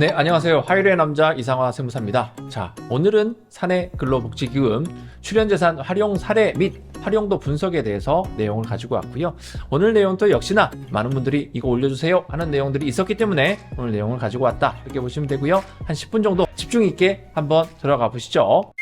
네, 안녕하세요. 화요일의 남자 이상화 세무사입니다. 자, 오늘은 사내근로복지기금 출연재산 활용 사례 및 활용도 분석에 대해서 내용을 가지고 왔고요. 오늘 내용도 역시나 많은 분들이 이거 올려주세요 하는 내용들이 있었기 때문에 오늘 내용을 가지고 왔다 이렇게 보시면 되고요. 한 10분 정도 집중 있게 한번 들어가 보시죠.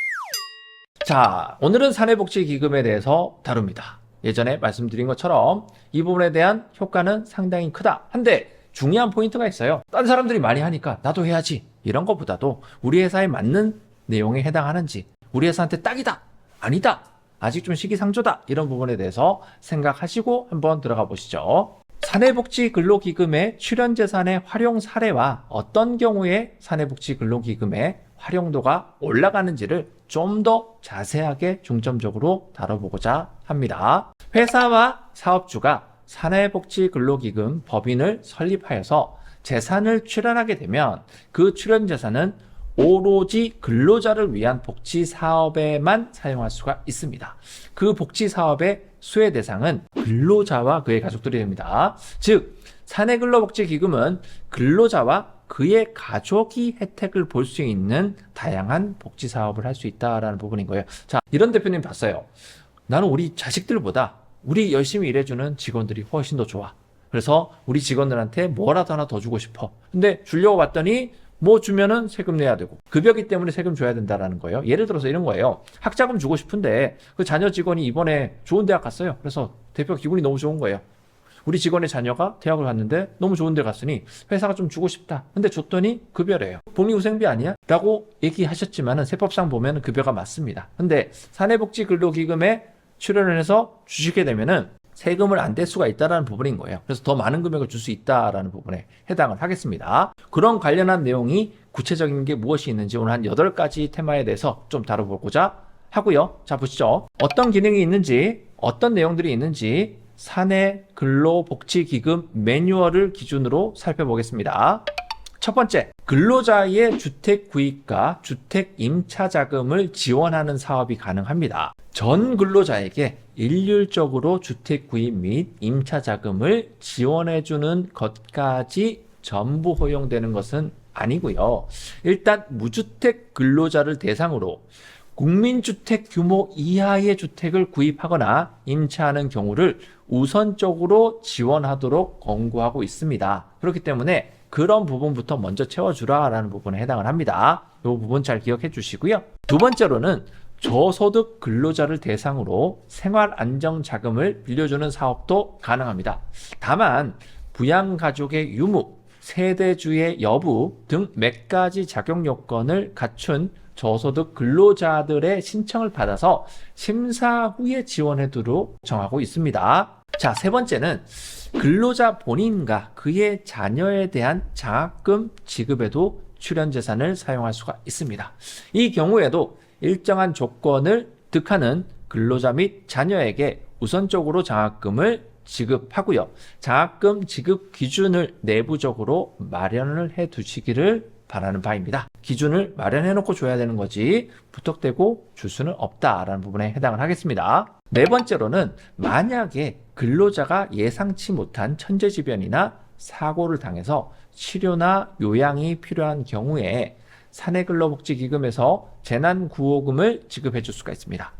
자, 오늘은 사내복지기금에 대해서 다룹니다. 예전에 말씀드린 것처럼 이 부분에 대한 효과는 상당히 크다. 한데 중요한 포인트가 있어요. 딴 사람들이 많이 하니까 나도 해야지 이런 것보다도 우리 회사에 맞는 내용에 해당하는지, 우리 회사한테 딱이다 아니다 아직 좀 시기상조다 이런 부분에 대해서 생각하시고 한번 들어가 보시죠. 사내복지근로기금의 출연재산의 활용 사례와 어떤 경우에 사내복지근로기금의 활용도가 올라가는지를 좀 더 자세하게 중점적으로 다뤄보고자 합니다. 회사와 사업주가 사내복지근로기금 법인을 설립하여서 재산을 출연하게 되면 그 출연재산은 오로지 근로자를 위한 복지사업에만 사용할 수가 있습니다. 그 복지사업의 수혜 대상은 근로자와 그의 가족들이 됩니다. 즉, 사내근로복지기금은 근로자와 그의 가족이 혜택을 볼 수 있는 다양한 복지사업을 할 수 있다는 부분인 거예요. 자, 이런 대표님 봤어요. 나는 우리 자식들보다 우리 열심히 일해주는 직원들이 훨씬 더 좋아. 그래서 우리 직원들한테 뭐라도 하나 더 주고 싶어. 근데 주려고 봤더니 뭐 주면은 세금 내야 되고 급여기 때문에 세금 줘야 된다라는 거예요. 예를 들어서 이런 거예요. 학자금 주고 싶은데 그 자녀 직원이 이번에 좋은 대학 갔어요. 그래서 대표 기분이 너무 좋은 거예요. 우리 직원의 자녀가 대학을 갔는데 너무 좋은 데 갔으니 회사가 좀 주고 싶다. 근데 줬더니 급여래요. 복리후생비 아니야? 라고 얘기하셨지만은 세법상 보면 급여가 맞습니다. 근데 사내복지근로기금에 출연을 해서 주시게 되면은 세금을 안 댈 수가 있다는 부분인 거예요. 그래서 더 많은 금액을 줄 수 있다라는 부분에 해당을 하겠습니다. 그런 관련한 내용이 구체적인 게 무엇이 있는지 오늘 한 8가지 테마에 대해서 좀 다뤄보고자 하고요. 자, 보시죠. 어떤 기능이 있는지, 어떤 내용들이 있는지 사내근로복지기금 매뉴얼을 기준으로 살펴보겠습니다. 첫 번째, 근로자의 주택 구입과 주택 임차 자금을 지원하는 사업이 가능합니다. 전 근로자에게 일률적으로 주택 구입 및 임차 자금을 지원해주는 것까지 전부 허용되는 것은 아니고요. 일단 무주택 근로자를 대상으로 국민주택 규모 이하의 주택을 구입하거나 임차하는 경우를 우선적으로 지원하도록 권고하고 있습니다. 그렇기 때문에 그런 부분부터 먼저 채워주라라는 부분에 해당을 합니다. 이 부분 잘 기억해 주시고요. 두 번째로는 저소득 근로자를 대상으로 생활안정자금을 빌려주는 사업도 가능합니다. 다만 부양가족의 유무, 세대주의 여부 등 몇 가지 작용 요건을 갖춘 저소득 근로자들의 신청을 받아서 심사 후에 지원해두도록 정하고 있습니다. 자, 세 번째는 근로자 본인과 그의 자녀에 대한 장학금 지급에도 출연재산을 사용할 수가 있습니다. 이 경우에도 일정한 조건을 득하는 근로자 및 자녀에게 우선적으로 장학금을 지급하고요. 장학금 지급 기준을 내부적으로 마련을 해 두시기를 바라는 바입니다. 기준을 마련해 놓고 줘야 되는 거지 부탁되고 줄 수는 없다라는 부분에 해당을 하겠습니다. 네 번째로는 만약에 근로자가 예상치 못한 천재지변이나 사고를 당해서 치료나 요양이 필요한 경우에 사내근로복지기금에서 재난구호금을 지급해 줄 수가 있습니다.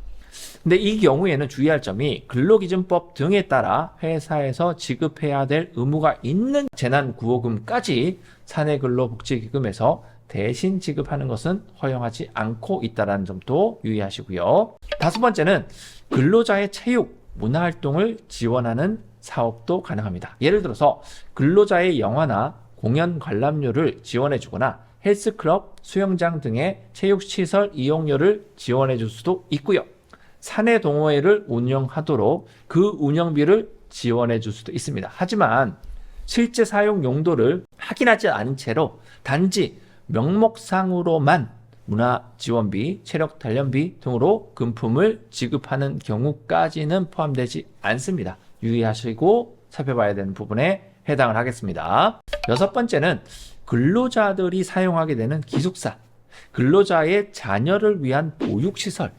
근데 이 경우에는 주의할 점이 근로기준법 등에 따라 회사에서 지급해야 될 의무가 있는 재난구호금까지 사내근로복지기금에서 대신 지급하는 것은 허용하지 않고 있다는 점도 유의하시고요. 다섯 번째는 근로자의 체육, 문화활동을 지원하는 사업도 가능합니다. 예를 들어서 근로자의 영화나 공연 관람료를 지원해 주거나 헬스클럽, 수영장 등의 체육시설 이용료를 지원해 줄 수도 있고요. 사내 동호회를 운영하도록 그 운영비를 지원해 줄 수도 있습니다. 하지만 실제 사용 용도를 확인하지 않은 채로 단지 명목상으로만 문화지원비, 체력단련비 등으로 금품을 지급하는 경우까지는 포함되지 않습니다. 유의하시고 살펴봐야 되는 부분에 해당을 하겠습니다. 여섯 번째는 근로자들이 사용하게 되는 기숙사, 근로자의 자녀를 위한 보육시설,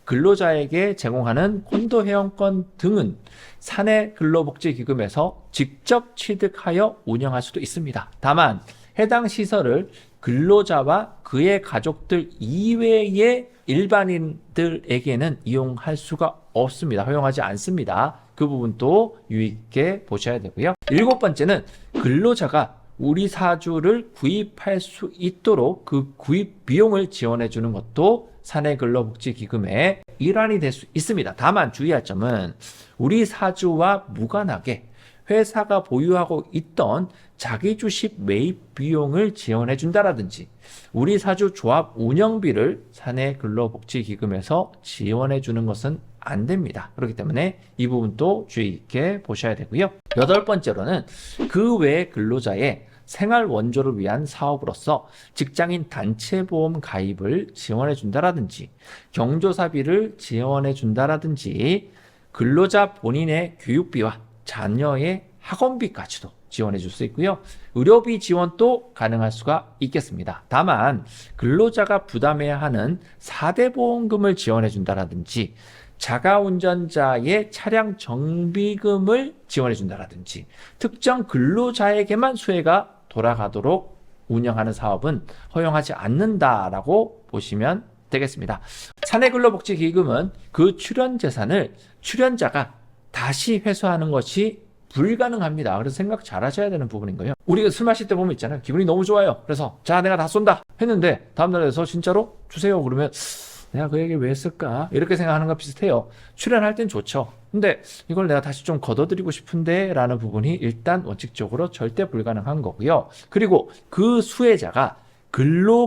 근로자에게 제공하는 콘도 회원권 등은 사내근로복지기금에서 직접 취득하여 운영할 수도 있습니다. 다만 해당 시설을 근로자와 그의 가족들 이외의 일반인들에게는 이용할 수가 없습니다. 허용하지 않습니다. 그 부분도 유의 있게 보셔야 되고요. 7번째는 근로자가 우리 사주를 구입할 수 있도록 그 구입 비용을 지원해 주는 것도 사내근로복지기금의 일환이 될 수 있습니다. 다만 주의할 점은 우리 사주와 무관하게 회사가 보유하고 있던 자기 주식 매입 비용을 지원해 준다라든지 우리 사주 조합 운영비를 사내근로복지기금에서 지원해 주는 것은 안 됩니다. 그렇기 때문에 이 부분도 주의 있게 보셔야 되고요. 8번째로는 그 외 근로자의 생활 원조를 위한 사업으로서 직장인 단체보험 가입을 지원해 준다라든지 경조사비를 지원해 준다라든지 근로자 본인의 교육비와 자녀의 학원비까지도 지원해 줄 수 있고요. 의료비 지원도 가능할 수가 있겠습니다. 다만 근로자가 부담해야 하는 4대 보험금을 지원해 준다라든지 자가운전자의 차량 정비금을 지원해 준다라든지 특정 근로자에게만 수혜가 돌아가도록 운영하는 사업은 허용하지 않는다라고 보시면 되겠습니다. 사내근로복지기금은 그 출연재산을 출연자가 다시 회수하는 것이 불가능합니다. 그래서 생각 잘 하셔야 되는 부분인 거예요. 우리가 술 마실 때 보면 있잖아요. 기분이 너무 좋아요. 그래서 자 내가 다 쏜다 했는데 다음날에 서 진짜로 주세요 그러면 내가 그 얘기 왜 했을까? 이렇게 생각하는 거 비슷해요. 출연할 땐 좋죠. 근데 이걸 내가 다시 좀 걷어들이고 싶은데 라는 부분이 일단 원칙적으로 절대 불가능한 거고요. 그리고 그 수혜자가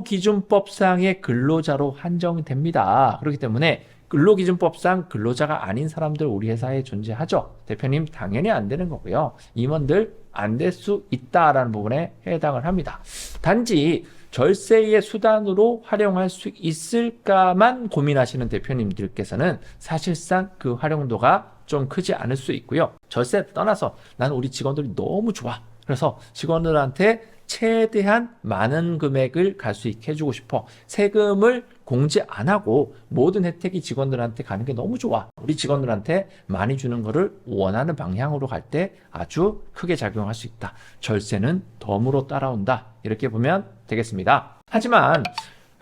근로기준법상의 근로자로 한정됩니다. 그렇기 때문에 근로기준법상 근로자가 아닌 사람들 우리 회사에 존재하죠. 대표님 당연히 안 되는 거고요. 임원들 안 될 수 있다라는 부분에 해당을 합니다. 단지 절세의 수단으로 활용할 수 있을까만 고민하시는 대표님들께서는 사실상 그 활용도가 좀 크지 않을 수 있고요. 절세 떠나서 나는 우리 직원들이 너무 좋아. 그래서 직원들한테 최대한 많은 금액을 갈 수 있게 해주고 싶어. 세금을 공제 안 하고 모든 혜택이 직원들한테 가는 게 너무 좋아. 우리 직원들한테 많이 주는 거를 원하는 방향으로 갈 때 아주 크게 작용할 수 있다. 절세는 덤으로 따라온다. 이렇게 보면 되겠습니다. 하지만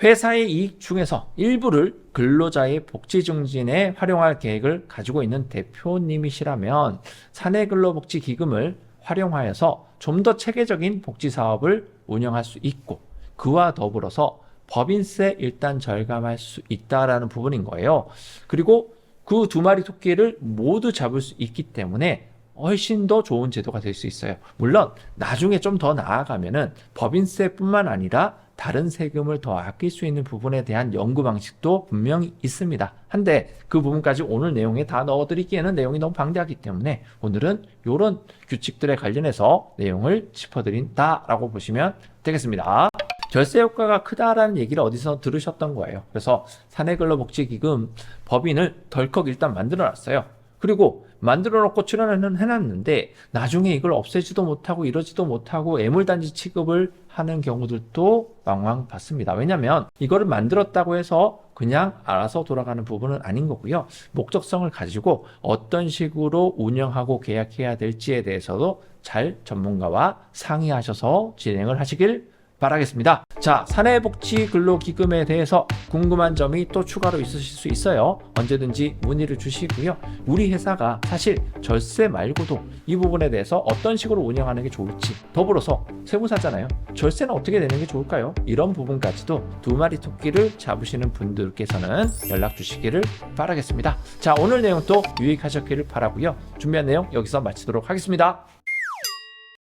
회사의 이익 중에서 일부를 근로자의 복지 증진에 활용할 계획을 가지고 있는 대표님이시라면 사내근로복지기금을 활용하여서 좀 더 체계적인 복지 사업을 운영할 수 있고 그와 더불어서 법인세 일단 절감할 수 있다라는 부분인 거예요. 그리고 그 두 마리 토끼를 모두 잡을 수 있기 때문에 훨씬 더 좋은 제도가 될 수 있어요. 물론 나중에 좀 더 나아가면은 법인세뿐만 아니라 다른 세금을 더 아낄 수 있는 부분에 대한 연구 방식도 분명히 있습니다. 한데 그 부분까지 오늘 내용에 다 넣어드리기에는 내용이 너무 방대하기 때문에 오늘은 이런 규칙들에 관련해서 내용을 짚어드린다라고 보시면 되겠습니다. 절세 효과가 크다라는 얘기를 어디서 들으셨던 거예요. 그래서 사내근로복지기금 법인을 덜컥 일단 만들어 놨어요. 그리고 만들어 놓고 출연을 해놨는데 나중에 이걸 없애지도 못하고 이러지도 못하고 애물단지 취급을 하는 경우들도 왕왕 봤습니다. 왜냐하면 이거를 만들었다고 해서 그냥 알아서 돌아가는 부분은 아닌 거고요. 목적성을 가지고 어떤 식으로 운영하고 계약해야 될지에 대해서도 잘 전문가와 상의하셔서 진행을 하시길 바라겠습니다. 자, 사내복지근로기금에 대해서 궁금한 점이 또 추가로 있으실 수 있어요. 언제든지 문의를 주시고요. 우리 회사가 사실 절세 말고도 이 부분에 대해서 어떤 식으로 운영하는 게 좋을지, 더불어서 세무사잖아요. 절세는 어떻게 내는 게 좋을까요? 이런 부분까지도 두 마리 토끼를 잡으시는 분들께서는 연락 주시기를 바라겠습니다. 자, 오늘 내용도 유익하셨기를 바라고요. 준비한 내용 여기서 마치도록 하겠습니다.